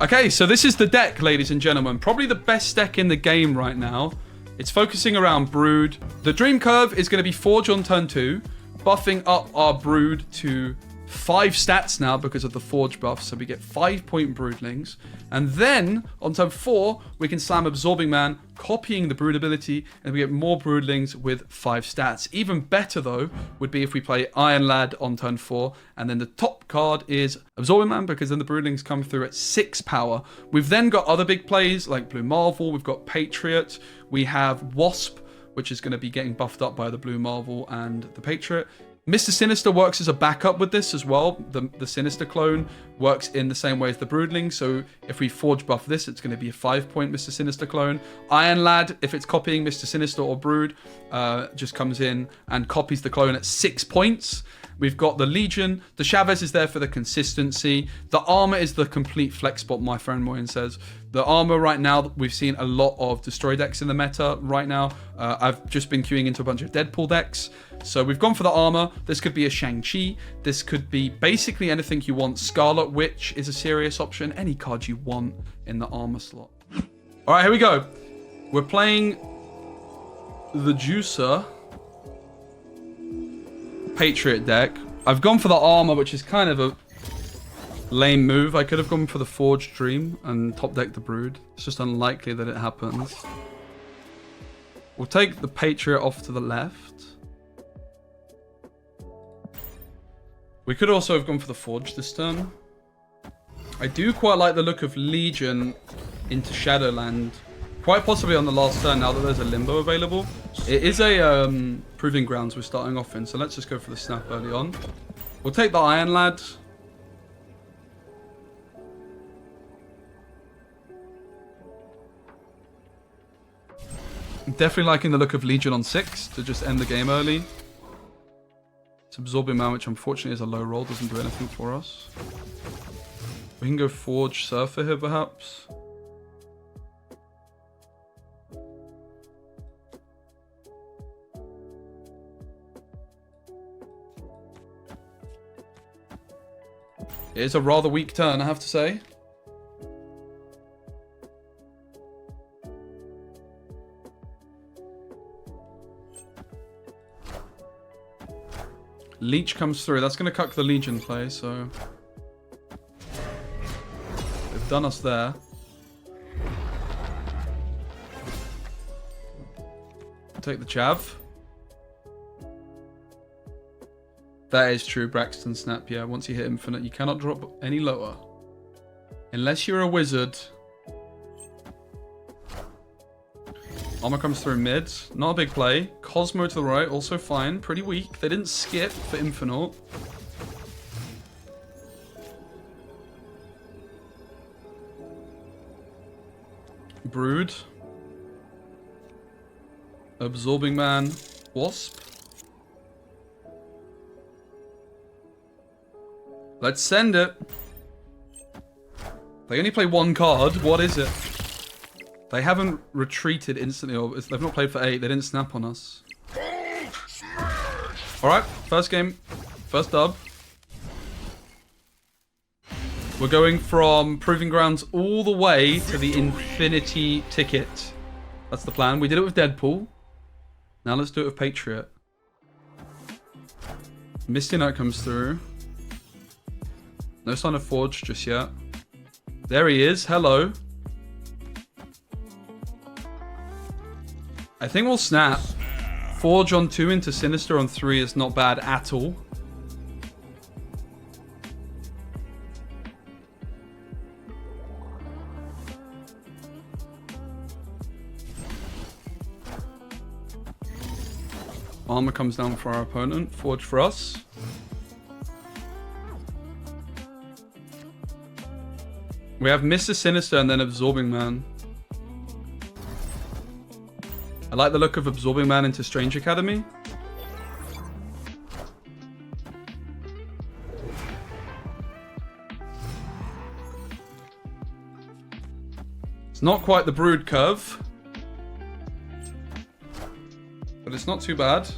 Okay, so this is the deck, ladies and gentlemen. Probably the best deck in the game right now. It's focusing around Brood. The Dream Curve is going to be Forge on turn 2, buffing up our Brood to 5 stats now because of the Forge buff, so we get 5-point Broodlings. And then, on turn 4, we can slam Absorbing Man, copying the Brood ability, and we get more Broodlings with 5 stats. Even better, though, would be if we play Iron Lad on turn 4, and then the top card is Absorbing Man, because then the Broodlings come through at 6 power. We've then got other big plays, like Blue Marvel, we've got Patriot, we have Wasp, which is going to be getting buffed up by the Blue Marvel and the Patriot. Mr. Sinister works as a backup with this as well. The Sinister clone works in the same way as the Broodling. So if we Forge buff this, it's going to be a 5-point Mr. Sinister clone. Iron Lad, if it's copying Mr. Sinister or Brood, just comes in and copies the clone at 6 points. We've got the Legion. The Chavez is there for the consistency. The armor is the complete flex spot, my friend Moyen says. The armor right now, we've seen a lot of Destroy decks in the meta right now. I've just been queuing into a bunch of Deadpool decks. So we've gone for the armor. This could be a Shang-Chi. This could be basically anything you want. Scarlet Witch is a serious option. Any card you want in the armor slot. All right, here we go. We're playing the Juicer Patriot deck. I've gone for the armor, which is kind of a lame move. I could have gone for the Forged Dream and top deck the Brood. It's just unlikely that it happens. We'll take the Patriot off to the left. We could also have gone for the Forge this turn. I do quite like the look of Legion into Shadowland. Quite possibly on the last turn now that there's a Limbo available. It is a Proving Grounds we're starting off in, so let's just go for the snap early on. We'll take the Iron Lad. Definitely liking the look of Legion on 6 to just end the game early. It's Absorbing Man, which unfortunately is a low roll, doesn't do anything for us. We can go Forge Surfer here perhaps. It is a rather weak turn, I have to say. Leech comes through. That's going to cuck the Legion play, so they've done us there. Take the Chav. That is true, Braxton Snap. Yeah, once you hit Infinite, you cannot drop any lower. Unless you're a wizard. Armor comes through mid. Not a big play. Cosmo to the right, also fine. Pretty weak. They didn't skip for Infinite. Brood. Absorbing Man. Wasp. Let's send it. They only play one card. What is it? They haven't retreated instantly, or they've not played for 8. They didn't snap on us. Alright, first game. First dub. We're going from Proving Grounds all the way to the Infinity Ticket. That's the plan. We did it with Deadpool. Now let's do it with Patriot. Misty Knight comes through. No sign of Forge just yet. There he is. Hello. I think we'll snap. Forge on 2 into Sinister on 3 is not bad at all. Armor comes down for our opponent. Forge for us. We have Mr. Sinister and then Absorbing Man. I like the look of Absorbing Man into Strange Academy. It's not quite the Brood curve, but it's not too bad.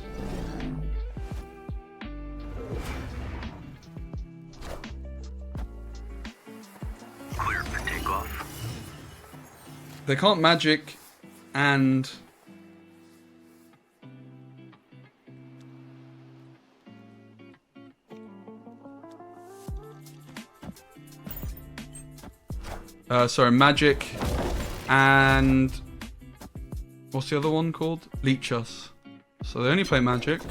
Clear for takeoff. They can't magic and... sorry, magic and... What's the other one called? Leech us. So they only play magic.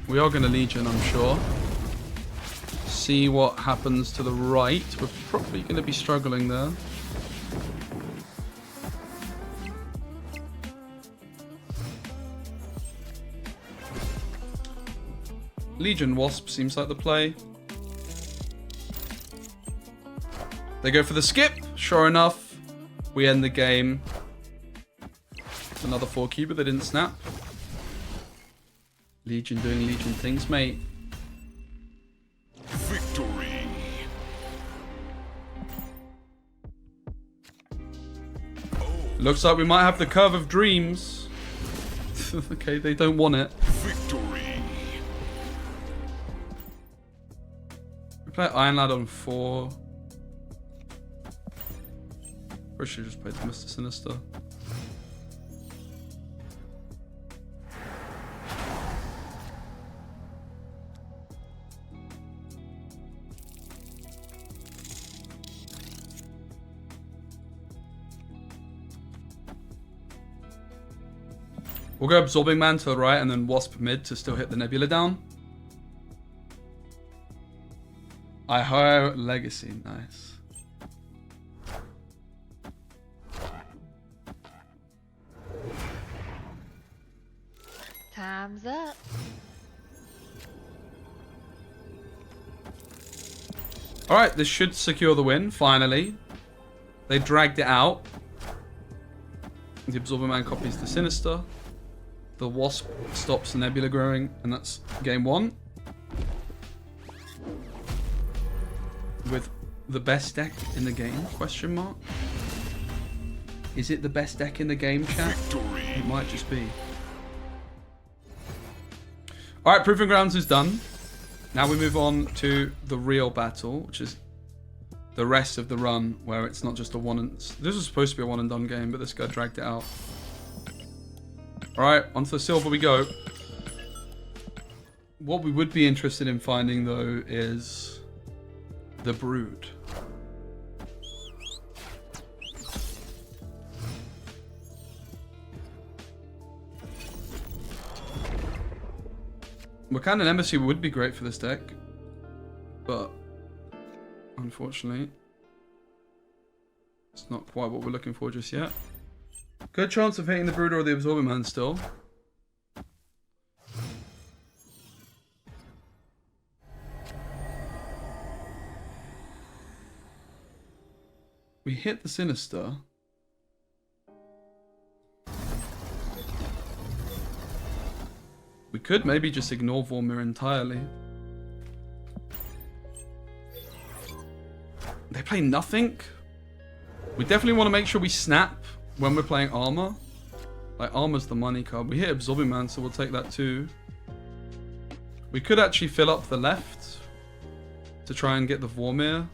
We are going to Legion, I'm sure. See what happens to the right. We're probably going to be struggling there. Legion Wasp seems like the play. They go for the skip. Sure enough, we end the game. Another 4-key, but they didn't snap. Legion doing Legion things, mate. Victory. Looks like we might have the Curve of Dreams. Okay, they don't want it. Victory. We play Iron Lad on 4. Or should just play Mr. Sinister. We'll go Absorbing Man to the right and then Wasp mid to still hit the Nebula down. I-Ho Legacy, nice. Time's up. Alright, this should secure the win, finally. They dragged it out. The Absorbing Man copies the Sinister. The Wasp stops the Nebula growing, and that's game 1. With the best deck in the game, question mark? Is it the best deck in the game, chat? Victory. It might just be. Alright, Proving Grounds is done. Now we move on to the real battle, which is the rest of the run, where it's not just a one and... This was supposed to be a one and done game, but this guy dragged it out. Alright, onto the silver we go. What we would be interested in finding, though, is the Brood. Wakandan Embassy would be great for this deck, but unfortunately, it's not quite what we're looking for just yet. Good chance of hitting the Brood or the Absorbing Man still. We hit the Sinister. We could maybe just ignore Vormir entirely. They play nothing. We definitely want to make sure we snap when we're playing armor. Like, armor's the money card. We hit Absorbing Man, so we'll take that too. We could actually fill up the left to try and get the Vormir.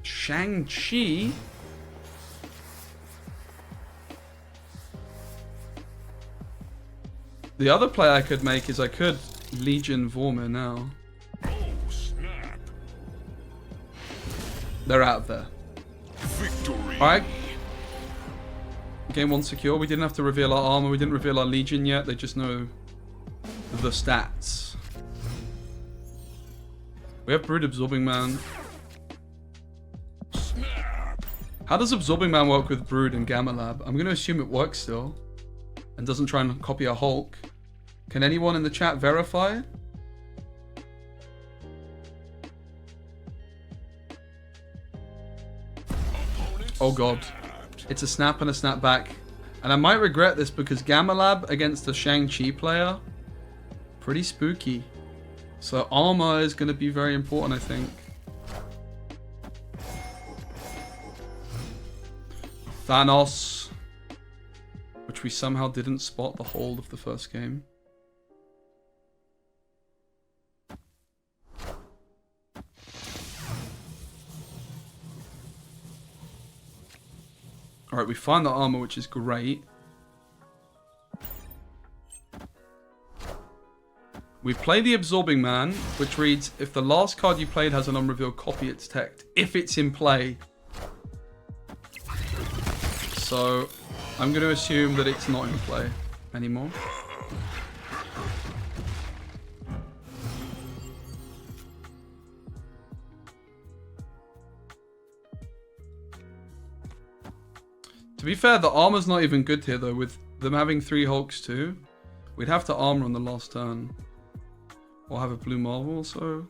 Shang-Chi. The other play I could make is I could Legion Vormir now. Oh, snap. They're out of there. Victory. Alright. Game 1 secure. We didn't have to reveal our armor. We didn't reveal our Legion yet. They just know the stats. We have Brood Absorbing Man. Snap. How does Absorbing Man work with Brood and Gamma Lab? I'm going to assume it works still. And doesn't try and copy a Hulk. Can anyone in the chat verify? Oh god. It's a snap and a snap back. And I might regret this because Gamma Lab against the Shang-Chi player, pretty spooky. So armor is going to be very important, I think. Thanos, which we somehow didn't spot the whole of the first game. Alright, we find the armor, which is great. We play the Absorbing Man, which reads, if the last card you played has an unrevealed copy, it's teched. If it's in play. So, I'm going to assume that it's not in play anymore. To be fair, the armor's not even good here, though. With them having 3 Hulks, too. We'd have to armor on the last turn. Or have a blue marvel also.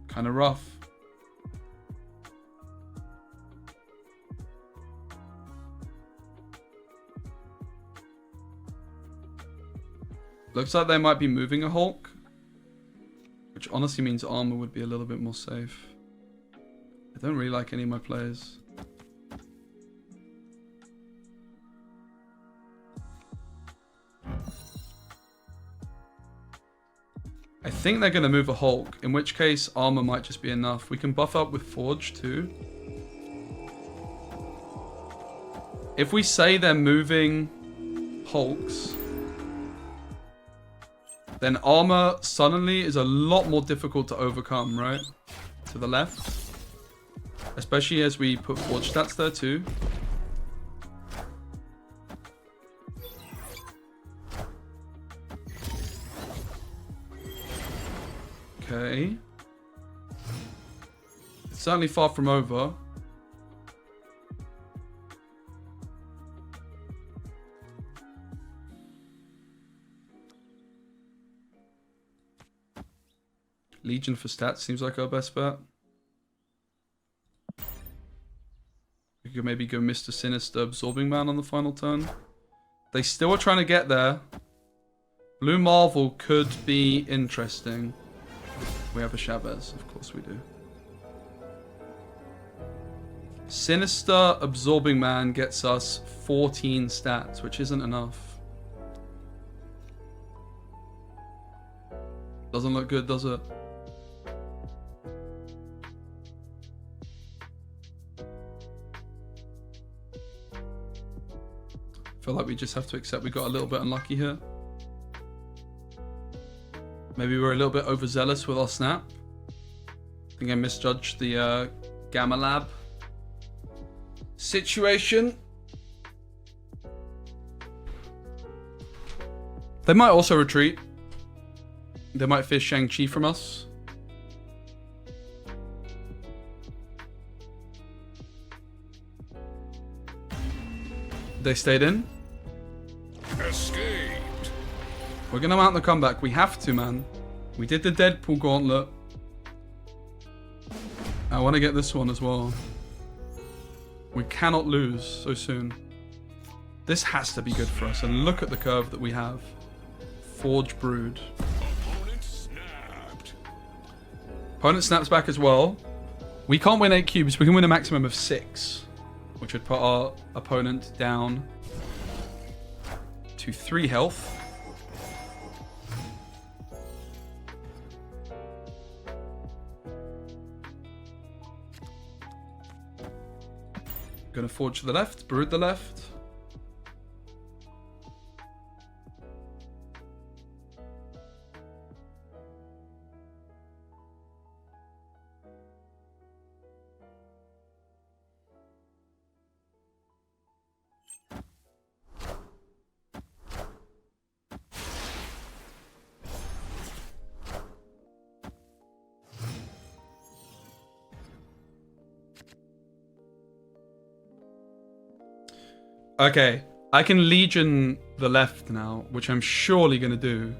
Kind of rough. Looks like they might be moving a Hulk. Which honestly means armor would be a little bit more safe. I don't really like any of my players. I think they're going to move a Hulk, in which case armor might just be enough. We can buff up with Forge too. If we say they're moving Hulks, then armor suddenly is a lot more difficult to overcome, right? To the left. Especially as we put Forge stats there too. Okay. It's certainly far from over. Legion for stats seems like our best bet. We could maybe go Mr. Sinister, Absorbing Man on the final turn. They still are trying to get there. Blue Marvel could be interesting. We have a Chavez, of course we do. Sinister Absorbing Man gets us 14 stats, which isn't enough. Doesn't look good, does it? Feel like we just have to accept we got a little bit unlucky here. Maybe we're a little bit overzealous with our snap. I think I misjudged the Gamma Lab situation. They might also retreat. They might fish Shang-Chi from us. They stayed in. Escaped. We're gonna mount the comeback. We have to, man. We did the Deadpool gauntlet. I want to get this one as well. We cannot lose so soon. This has to be good for us. And look at the curve that we have. Forge Brood. Opponent snapped. Opponent snaps back as well. We can't win 8 cubes. We can win a maximum of 6. Which would put our opponent down to 3 health. Gonna Forge to the left, Brood the left. Okay, I can Legion the left now, which I'm surely going to do.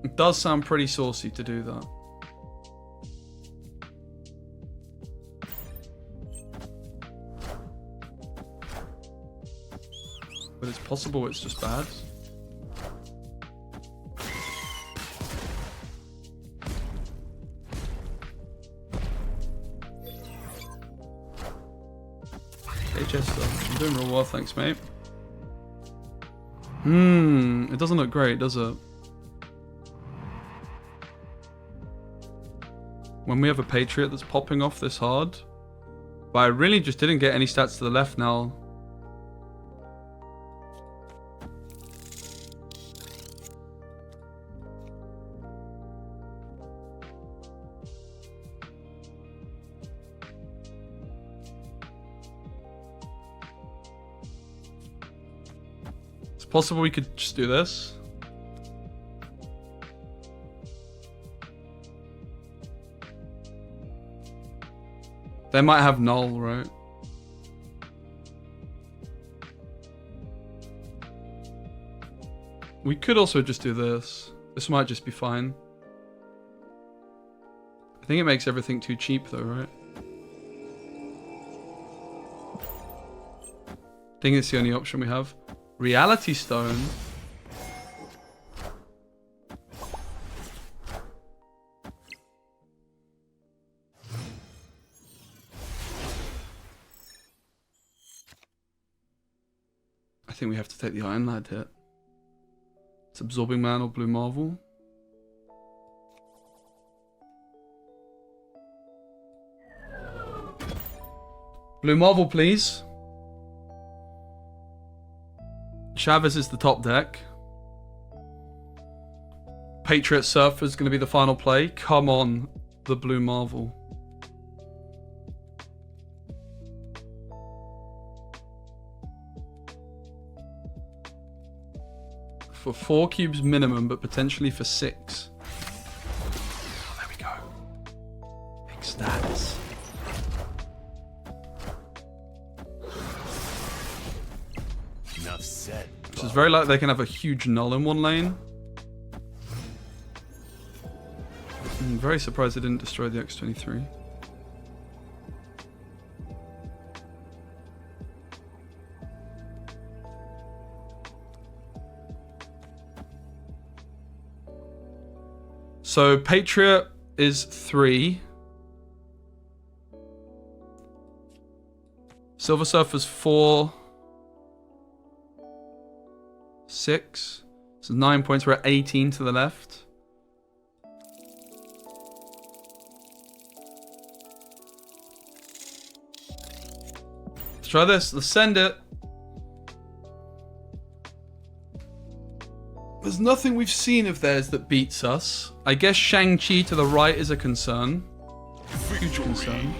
It does sound pretty saucy to do that. But it's possible it's just bad. Chester. I'm doing real well, thanks, mate. It doesn't look great, does it? When we have a Patriot that's popping off this hard. But I really just didn't get any stats to the left now. It's possible we could just do this. They might have null, right? We could also just do this. This might just be fine. I think it makes everything too cheap though, right? I think it's the only option we have. Reality Stone. I think we have to take the Iron Lad hit. It's Absorbing Man or Blue Marvel. Blue Marvel, please. Chavez is the top deck. Patriot Surfer is going to be the final play. Come on, the Blue Marvel. For 4 cubes minimum, but potentially for 6. Oh, there we go. Big stats. Enough said. So it's very likely they can have a huge null in one lane. I'm very surprised they didn't destroy the X-23. So Patriot is 3. Silver Surfer's 4. 6. So 9 points. We're at 18 to the left. Let's try this. Let's send it. There's nothing we've seen of theirs that beats us. I guess Shang-Chi to the right is a concern. Huge concern.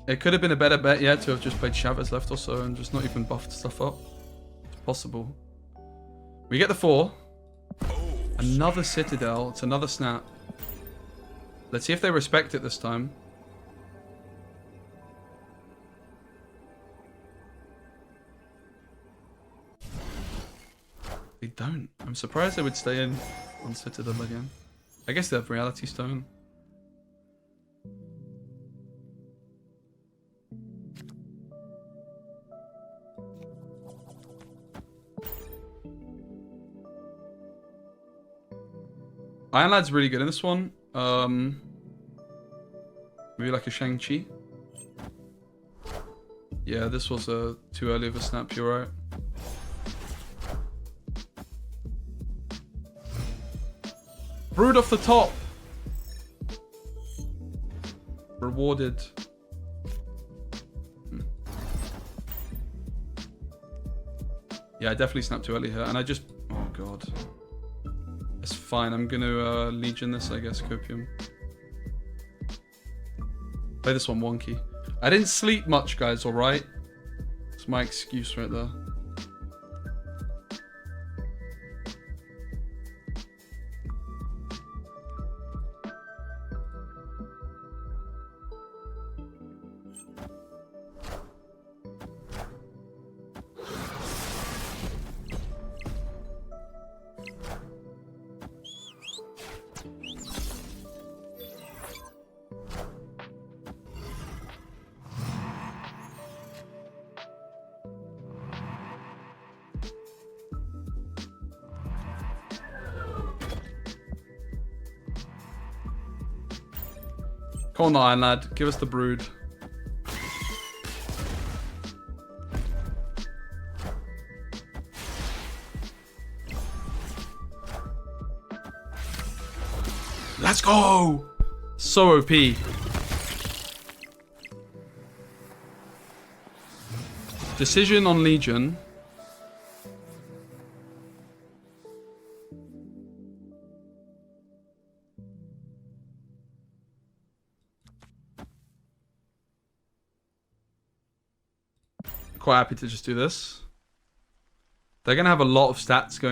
It could have been a better bet, yeah, to have just played Chavez left or so and just not even buffed stuff up. It's possible. We get the 4. Another Citadel. It's another snap. Let's see if they respect it this time. They don't. I'm surprised they would stay in on Citadel again. I guess they have Reality Stone. Iron Lad's really good in this one. Maybe like a Shang-Chi. Yeah, this was too early of a snap, you're right. Brood off the top. Rewarded. Yeah, I definitely snapped too early here. And I just... Oh, God. It's fine. I'm going to Legion this, I guess. Copium. Play this one wonky. I didn't sleep much, guys, alright? That's my excuse right there. Come on, Iron Lad. Give us the brood. Let's go! So OP. Decision on Legion. Quite happy to just do this. They're going to have a lot of stats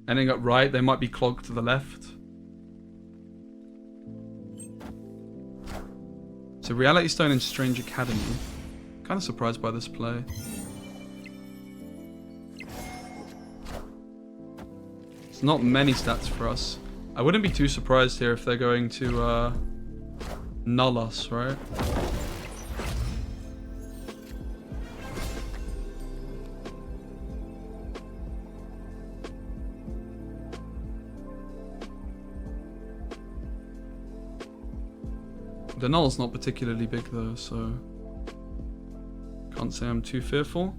ending up right. They might be clogged to the left. So Reality Stone and Strange Academy. Kind of surprised by this play. It's not many stats for us. I wouldn't be too surprised here if they're going to null us, right? The null's not particularly big though, so can't say I'm too fearful.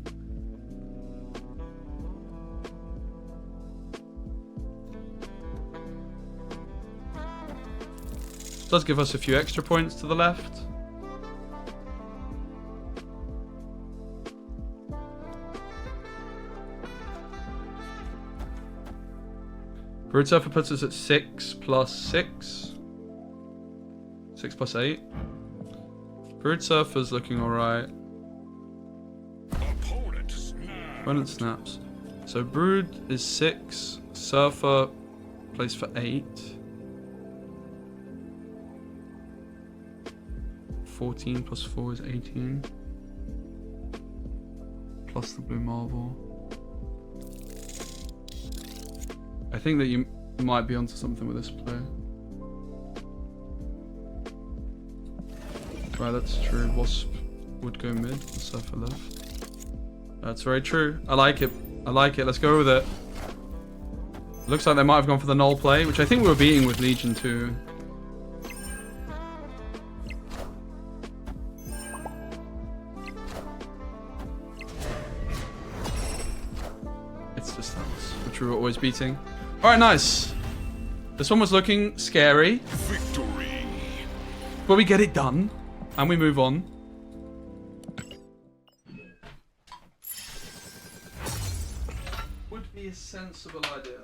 Does give us a few extra points to the left. Brood Surfer puts us at 6 plus 6. 6 plus 8. Brood Surfer's looking alright. Opponent snaps. So Brood is 6. Surfer plays for 8. 14 plus 4 is 18. Plus the Blue Marvel. I think that you might be onto something with this play. Right, that's true. Wasp would go mid, the Surfer left. That's very true. I like it. I like it. Let's go with it. Looks like they might have gone for the null play, which I think we were beating with Legion too. It's just that, which we were always beating. Alright, nice. This one was looking scary. Victory. But we get it done. And we move on. Would be a sensible idea.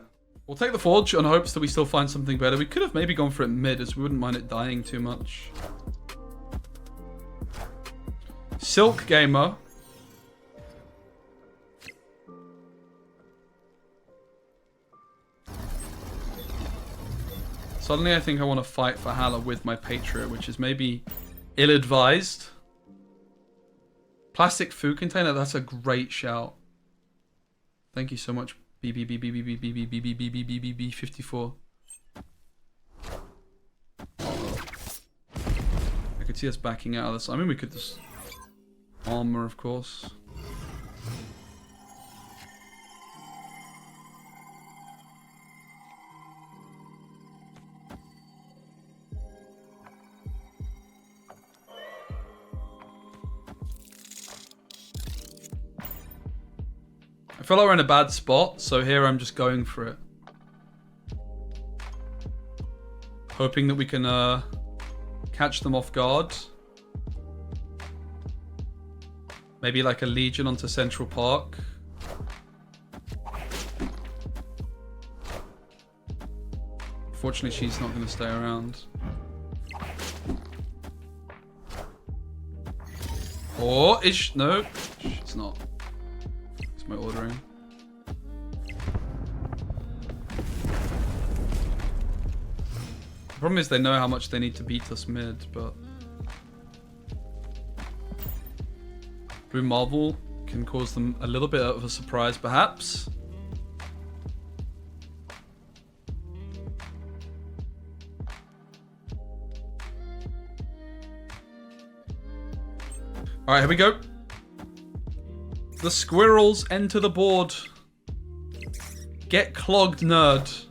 We'll take the Forge on hopes that we still find something better. We could have maybe gone for it mid, as we wouldn't mind it dying too much. Silk Gamer. Suddenly I think I want to fight for Hala with my Patriot, which is maybe ill-advised. Plastic food container, that's a great shout. Thank you so much, BBBBBBBBBBBBBB54. I could see us backing out of this. I mean, we could just armor, of course. I feel like we're in a bad spot, so here I'm just going for it. Hoping that we can catch them off guard. Maybe like a Legion onto Central Park. Fortunately, she's not going to stay around. Or is she? No, she's not. My ordering. The problem is they know how much they need to beat us mid, but Blue Marvel can cause them a little bit of a surprise, perhaps. All right, here we go. The squirrels enter the board. Get clogged, nerd.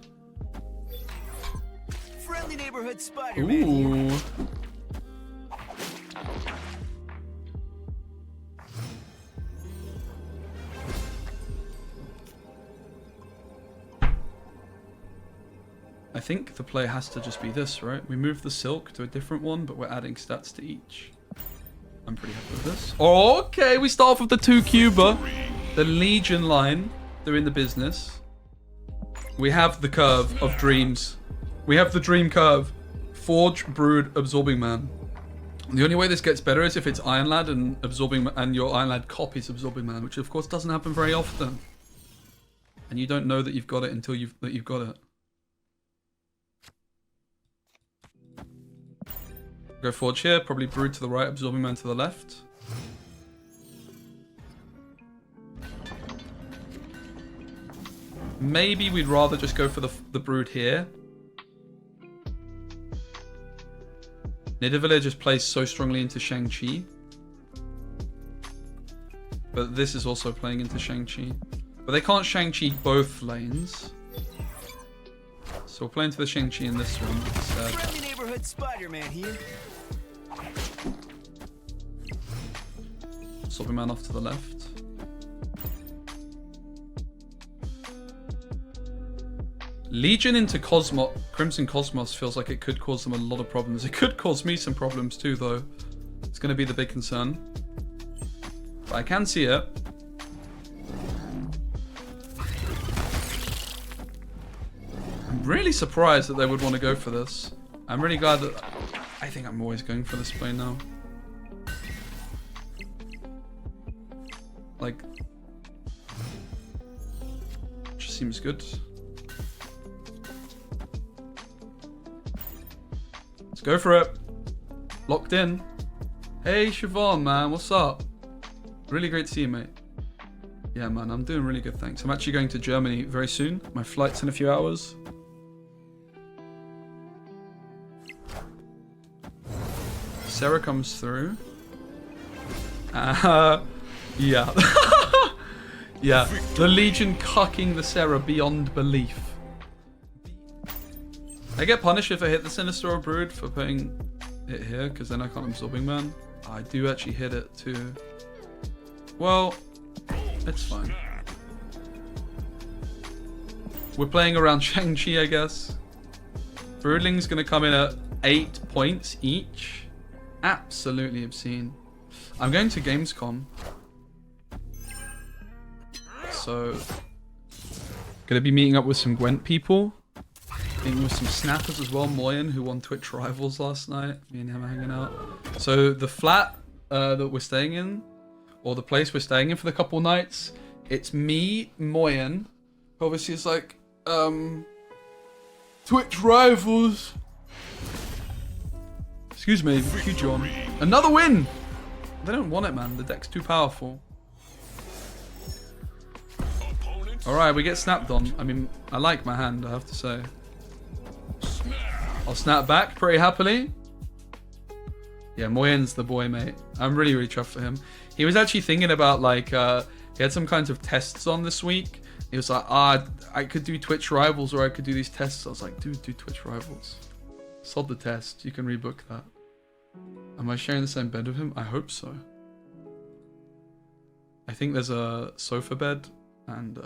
Friendly neighborhood Spider-Man. Ooh. think the play has to just be this, right? We move the silk to a different one, but we're adding stats to each. I'm pretty happy with this. Okay, we start off with the 2-cuber. The Legion line doing the business. We have the curve of dreams. We have the dream curve. Forge, Brood, Absorbing Man. The only way this gets better is if it's Iron Lad and Absorbing and your Iron Lad copies Absorbing Man, which of course doesn't happen very often. And you don't know that you've got it until you've got it. Go Forge here, probably Brood to the right, Absorbing Man to the left. Maybe we'd rather just go for the Brood here. Nidavellir just plays so strongly into Shang-Chi. But this is also playing into Shang-Chi. But they can't Shang-Chi both lanes. So we'll play into the Shang-Chi in this one instead. Friendly neighborhood Spider-Man here. Absorbing Man off to the left. Legion into Crimson Cosmos feels like it could cause them a lot of problems. It could cause me some problems too, though. It's going to be the big concern. But I can see it. I'm really surprised that they would want to go for this. I'm really glad that... I think I'm always going for this play now. Like... just seems good. Let's go for it. Locked in. Hey, Siobhan, man. What's up? Really great to see you, mate. Yeah, man. I'm doing really good, thanks. I'm actually going to Germany very soon. My flight's in a few hours. Sarah comes through. Yeah. Yeah. The Legion cucking the Sarah beyond belief. I get punished if I hit the Sinister or Brood for putting it here, because then I can't Absorbing Man. I do actually hit it too. Well, it's fine. We're playing around Shang-Chi, I guess. Broodling's going to come in at 8 points each. Absolutely obscene. I'm going to Gamescom. So, going to be meeting up with some Gwent people. Meeting with some snappers as well. Moyen, who won Twitch Rivals last night. Me and him are hanging out. So the flat that we're staying in, or the place we're staying in for the couple nights, it's me, Moyen. Obviously it's like, Twitch Rivals. Excuse me, you John. Another win! They don't want it, man. The deck's too powerful. Alright, we get snapped on. I mean, I like my hand, I have to say. I'll snap back pretty happily. Yeah, Moyen's the boy, mate. I'm really, really chuffed for him. He was actually thinking about, like, he had some kinds of tests on this week. He was like, I could do Twitch Rivals or I could do these tests. I was like, dude, do Twitch Rivals. Sod the test. You can rebook that. Am I sharing the same bed with him? I hope so. I think there's a sofa bed and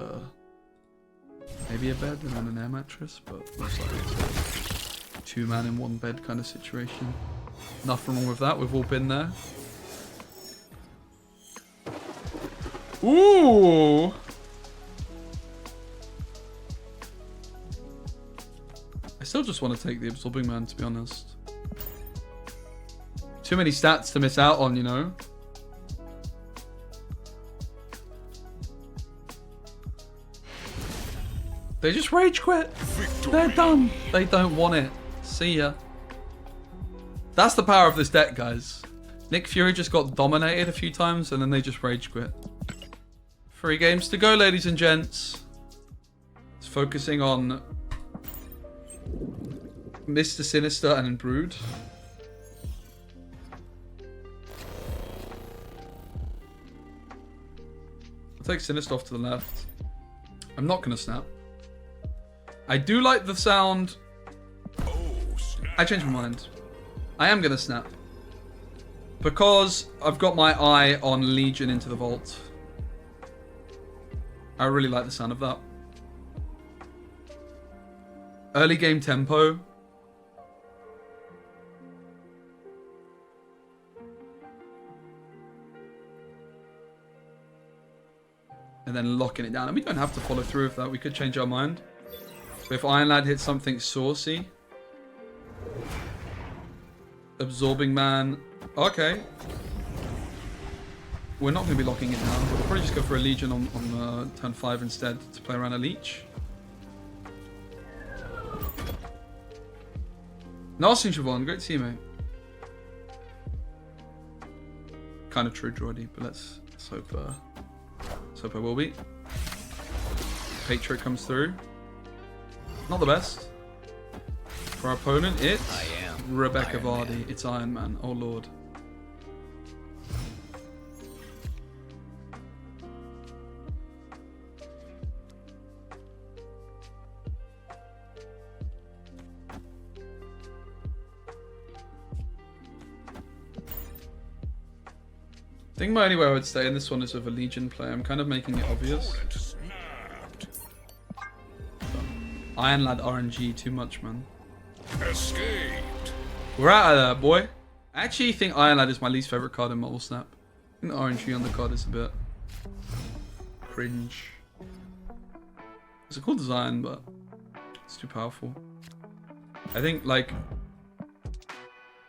maybe a bed and then an air mattress, but most likely it's a 2-man in 1 bed kind of situation. Nothing wrong with that. We've all been there. Ooh! I still just want to take the Absorbing Man, to be honest. Too many stats to miss out on, you know? They just rage quit. They're done. They don't want it. See ya. That's the power of this deck, guys. Nick Fury just got dominated a few times and then they just rage quit. 3 games to go, ladies and gents. It's focusing on Mr. Sinister and Brood. I'll take Sinister off to the left. I'm not going to snap. I do like the sound. I changed my mind. I am going to snap. Because I've got my eye on Legion into the vault. I really like the sound of that. Early game tempo. And then locking it down. And we don't have to follow through with that. We could change our mind. But if Iron Lad hits something saucy. Absorbing Man. Okay. We're not going to be locking it down. We'll probably just go for a Legion on turn 5 instead to play around a Leech. Nasty Siobhan, great to see you, mate. Kind of true, Jordy, but let's hope I will be. Patriot comes through. Not the best. For our opponent, it's Rebecca Vardy. It's Iron Man. Oh lord. I think my only way I would stay in this one is with a Legion play. I'm kind of making it obvious. Iron Lad RNG too much, man. Escaped. We're out of there, boy. I actually think Iron Lad is my least favorite card in Marvel Snap. I think the RNG on the card is a bit cringe. It's a cool design, but it's too powerful. I think, like,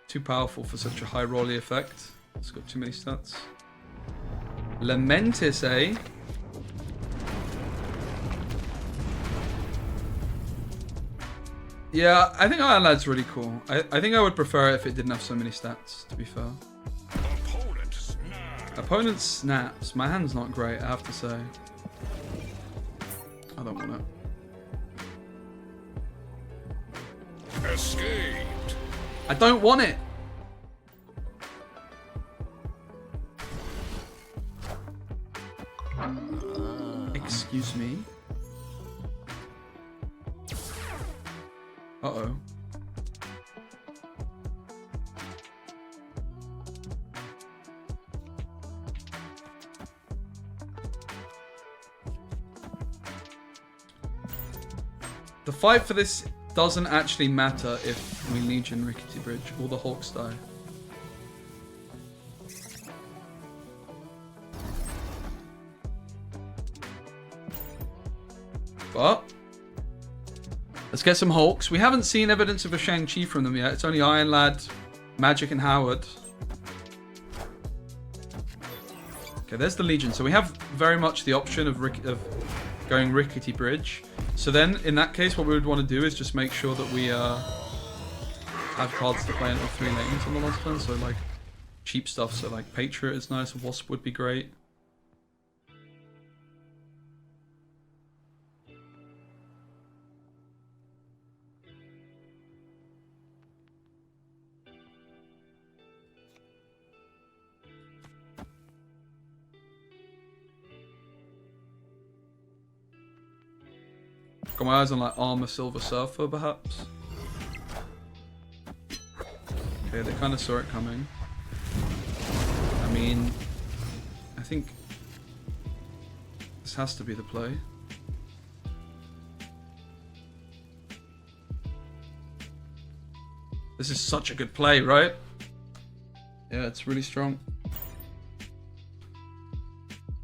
too powerful for such a high rolly effect. It's got too many stats. Lamentis, eh? Yeah, I think Iron Lad's really cool. I think I would prefer it if it didn't have so many stats, to be fair. Opponent snaps. My hand's not great, I have to say. I don't want it. Escaped. I don't want it! Excuse me. Uh-oh. The fight for this doesn't actually matter if we Legion Rickety Bridge or the Hawks die. But let's get some Hulks. We haven't seen evidence of a Shang-Chi from them yet. It's only Iron Lad, Magic, and Howard. Okay, there's the Legion. So we have very much the option of going Rickety Bridge. So then, in that case, what we would want to do is just make sure that we have cards to play in all 3 lanes on the last turn. So like cheap stuff. So like Patriot is nice. Wasp would be great. Got my eyes on like Armor Silver Surfer, perhaps. Okay, they kind of saw it coming. I mean, I think this has to be the play. This is such a good play, right? Yeah, it's really strong.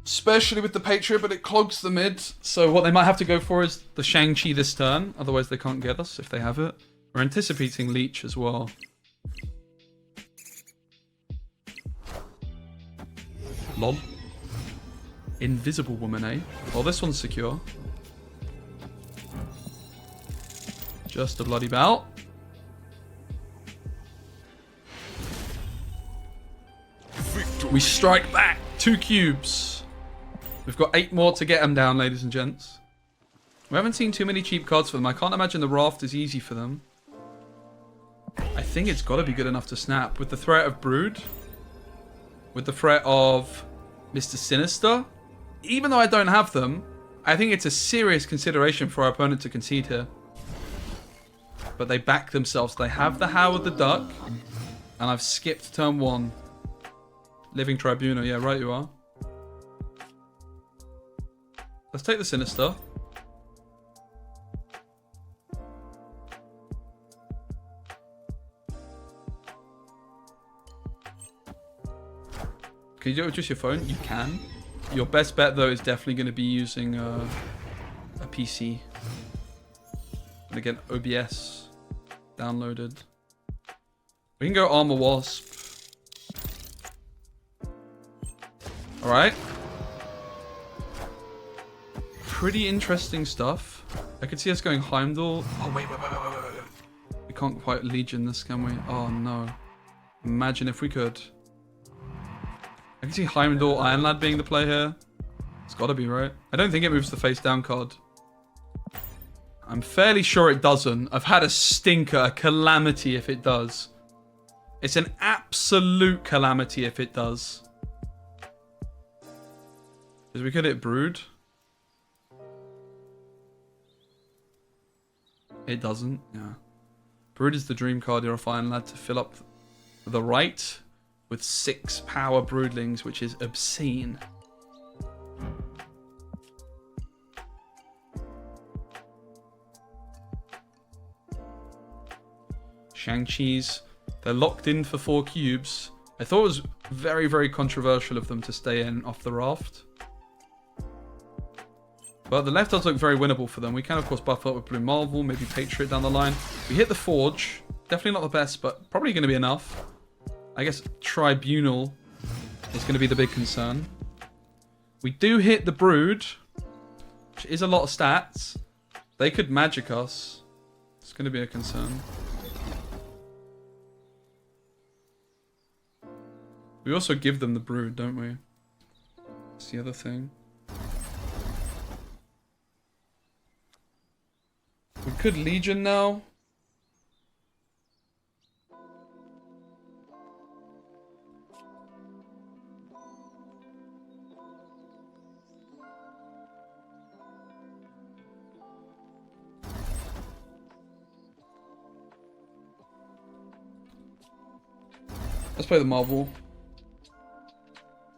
Especially with the Patriot, but it clogs the mid. So what they might have to go for is the Shang-Chi this turn. Otherwise they can't get us if they have it. We're anticipating Leech as well. Lol. Invisible Woman, eh? Well, this one's secure. Just a bloody bout. We strike back. 2 cubes. We've got 8 more to get them down, ladies and gents. We haven't seen too many cheap cards for them. I can't imagine the Raft is easy for them. I think it's got to be good enough to snap. With the threat of Brood. With the threat of Mr. Sinister. Even though I don't have them, I think it's a serious consideration for our opponent to concede here. But they back themselves. They have the Howard the Duck. And I've skipped turn 1. Living Tribunal. Yeah, right you are. Let's take the Sinister. Can you do it with just your phone? You can. Your best bet, though, is definitely going to be using a PC. And again, OBS downloaded. We can go Armor Wasp. Alright. Pretty interesting stuff. I could see us going Heimdall. Oh, wait. We can't quite Legion this, can we? Oh, no. Imagine if we could. I can see Heimdall Iron Lad being the play here. It's gotta be, right? I don't think it moves the face down card. I'm fairly sure it doesn't. I've had a stinker, a calamity if it does. It's an absolute calamity if it does. Because we could hit Brood. It doesn't, yeah. Brood is the dream card you're a Iron Lad to fill up the right with 6 power broodlings, which is obscene. Shang-Chi's, they're locked in for 4 cubes. I thought it was very, very controversial of them to stay in off the raft. But the left does look very winnable for them. We can, of course, buff up with Blue Marvel, maybe Patriot down the line. We hit the Forge. Definitely not the best, but probably going to be enough. I guess Tribunal is going to be the big concern. We do hit the Brood, which is a lot of stats. They could magic us. It's going to be a concern. We also give them the Brood, don't we? That's the other thing. We could Legion now. Let's play the Marvel.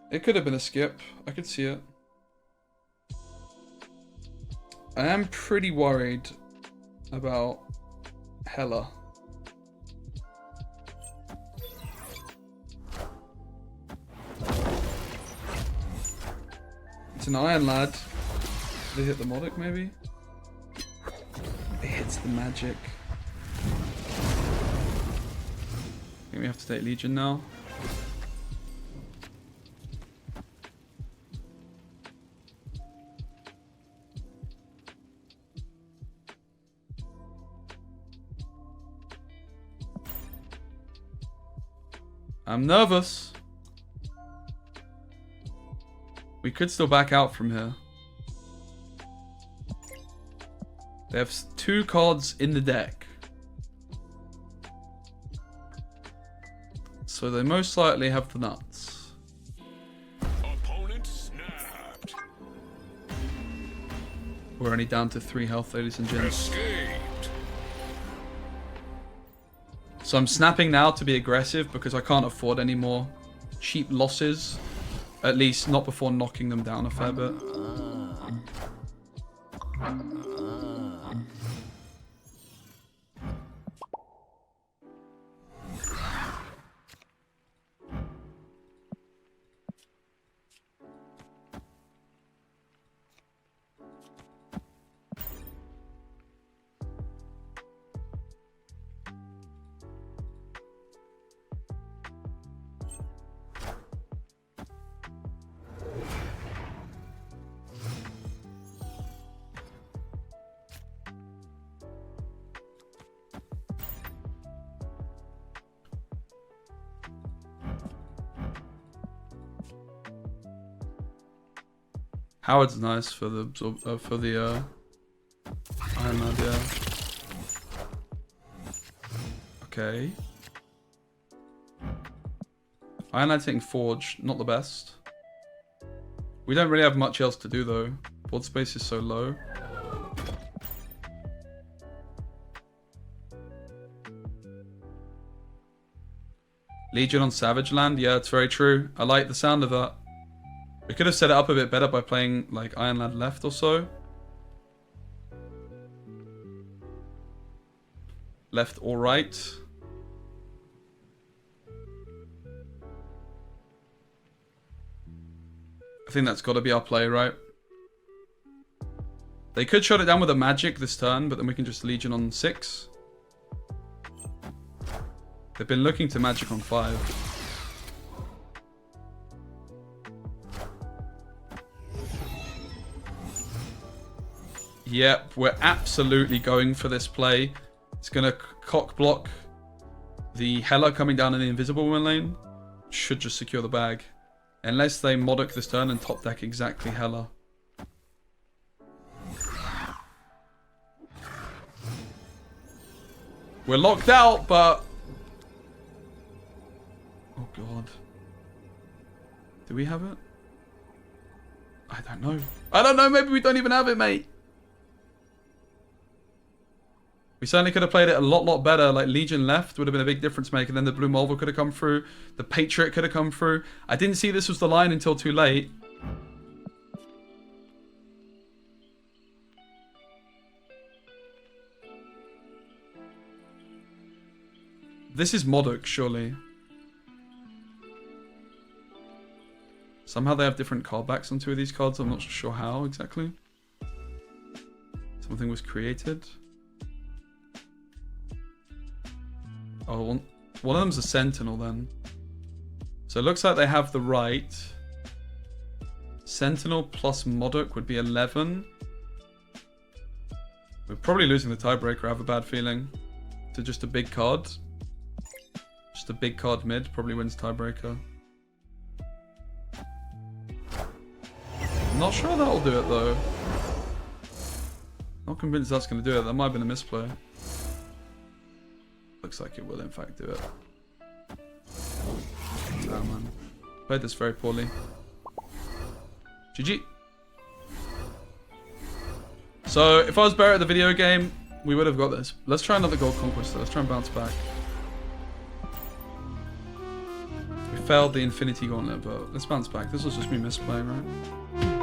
It could have been a skip. I could see it. I am pretty worried about Hela. It's an Iron Lad. Did they hit the Modic maybe? It hits the magic. I think we have to take Legion now. I'm nervous. We could still back out from here. They have 2 cards in the deck. So they most likely have the nuts. Opponent snapped. We're only down to 3 health, ladies and gents. Escaped. So I'm snapping now to be aggressive because I can't afford any more cheap losses. At least not before knocking them down a fair bit. Howard's nice for the Iron Lad, yeah. Okay. Iron Lad taking Forge, not the best. We don't really have much else to do though. Board space is so low. Legion on Savage Land, yeah, it's very true. I like the sound of that. We could have set it up a bit better by playing like Iron Lad left or so. Left or right. think that's got to be our play, right? They could shut it down with a magic this turn, but then we can just Legion on 6. They've been looking to magic on 5. Yep, we're absolutely going for this play. It's going to cock block the Hela coming down in the Invisible Woman lane. Should just secure the bag. Unless they Modok this turn and top deck exactly Hela. We're locked out, but... Oh god. Do we have it? I don't know. I don't know, maybe we don't even have it, mate. We certainly could have played it a lot better. Like, Legion left would have been a big difference maker. Then the Blue Mulva could have come through. The Patriot could have come through. I didn't see this was the line until too late. This is Modok, surely. Somehow they have different card backs on 2 of these cards. I'm not sure how exactly. Something was created. Oh, one of them's a Sentinel then. So it looks like they have the right. Sentinel plus Modok would be 11. We're probably losing the tiebreaker, I have a bad feeling. To just a big card. Just a big card mid probably wins tiebreaker. I'm not sure that'll do it though. Not convinced that's going to do it. That might have been a misplay. Looks like it will in fact do it. Oh man. Played this very poorly. GG. So if I was better at the video game, we would have got this. Let's try another gold conquest though. Let's try and bounce back. We failed the Infinity Gauntlet, but let's bounce back. This was just me misplaying, right?